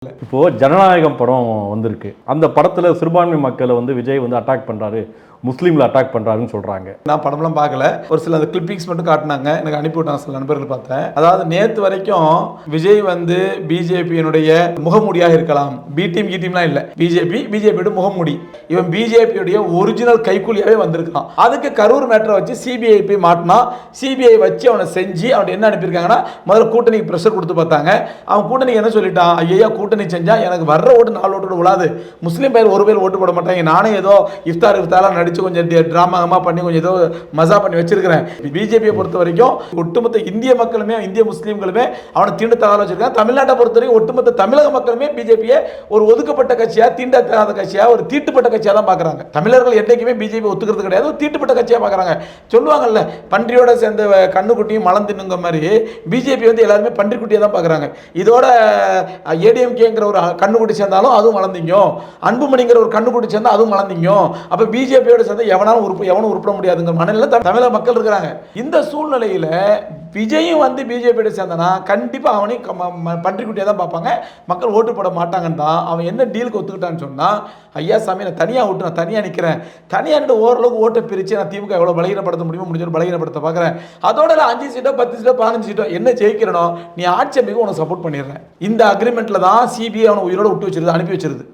இப்போ ஜனநாயகம் படம் வந்திருக்கு. அந்த படத்துல சிறுபான்மை மக்களை விஜய் அட்டாக் பண்றாரு, முஸ்லீம்ல அட்டாக் பண்றாருன்னு சொல்றாங்க. நான் படம்லாம் பார்க்கல. ஒரு சில அந்த கிளிப்பிங்ஸ் மட்டும் காட்டினாங்க. எனக்கு அனுப்பி விட்டாங்க, சில நண்பர்கள் பார்த்தேன். அதாவது நேத்து வரைக்கும் விஜய் பிஜேபியினுடைய முகமூடியாக இருக்கலாம். பி டீம் கி டீம்லாம் இல்ல. பிஜேபியோட முகமூடி. இவன் பிஜேபியோட ஒரிஜினல் கைக்கூலியாவே வந்திருக்கான். அதுக்கு கரூர் மேட்டரை வச்சு சிபிஐ போய் மாட்டினா, சிபிஐ வச்சு அவனை செஞ்சு அவன் என்ன அனுப்பியிருக்காங்கன்னா, முதல்ல கூட்டணிக்கு ப்ரெஷர் கொடுத்து பார்த்தாங்க. அவன் கூட்டணிக்கு என்ன சொல்லிட்டான், ஐயா கூட்டணி செஞ்சா எனக்கு வர்ற ஓட்டு 4 ஓட்டு விழாது, முஸ்லீம் பேர் ஒரு பேர் ஓட்டு போட மாட்டாங்க, நானே ஏதோ இஃப்தார் நடிச்சு கொஞ்சம் டிராமா பண்ணி கொஞ்சம் ஏதோ மசா பண்ணி வச்சிருக்கிறேன். பிஜேபியை பொறுத்த வரைக்கும் ஒட்டுமொத்த இந்திய மக்களுமே, இந்திய முஸ்லீம்களுமே அவனை தீண்டத்தகாத வச்சிருக்காங்க. தமிழ்நாட்டை பொறுத்த வரைக்கும் ஒட்டுமொத்த தமிழக மக்களுமே பிஜேபியை ஒரு ஒதுக்கப்பட்ட கட்சியா, தீண்டத்தகாத கட்சியா, ஒரு தீட்டுப்பட்ட கட்சியா தான் பார்க்குறாங்க. தமிழர்கள் என்றைக்குமே பிஜேபி ஒத்துக்கிறது கிடையாது, ஒரு தீட்டுப்பட்ட கட்சியா பார்க்குறாங்க. சொல்லுவாங்கல்ல, பன்றியோட சேர்ந்த கண்ணுக்குட்டியும் மலம் தின்னுங்க மாதிரி பிஜேபி எல்லாருமே பன்றிக்குட்டியை தான் பார்க்குறாங்க. இதோட ஏடிஎம்கேங்கிற ஒரு கண்ணுக்குட்டி சேர்ந்தாலும் அதுவும் வளர்ந்தீங்க, அன்புமணிங்கிற ஒரு கண்ணுக்குட்டி சேர்ந்தா அதுவும் வளர்ந்தீங்க. அப்ப பிஜேபியோட சேர்ந்து எவனும் உருப்பட முடியாதுங்கிற மனநிலை தமிழக மக்கள் இருக்கிறாங்க. இந்த சூழ்நிலையில விஜயும் பிஜேபியோட சேர்ந்தனா கண்டிப்பா அவனையும் பன்றிக்குட்டியை தான் பார்ப்பாங்க, மக்கள் ஓட்டு போட மாட்டாங்கன்னு தான் அவன் என்ன டீலுக்கு ஒத்துக்கிட்டான்னு சொன்னா, ஐயா சாமி நான் தனியா ஓட்டு, நான் தனியா நிற்கிறேன், தனியா நின்று ஓரளவுக்கு ஓட்டை பிரிச்சு நான் திமுக எவ்வளவு பலகீனப்படுத்த முடியுமோ முடிஞ்ச பலகீனப்படுத்த பார்க்குறேன், அதோட 5 சீட்டோ 10 சீட்டோ 15 சீட்டோ என்ன ஜெயிக்கிறனோ நீ ஆட்சி அமைக்க உனக்கு சப்போர்ட் பண்ணிடுறேன். இந்த அக்ரிமெண்ட்ல தான் சிபிஐ அவனை உயிரோட விட்டு வச்சிருது, அனுப்பி வச்சிருது.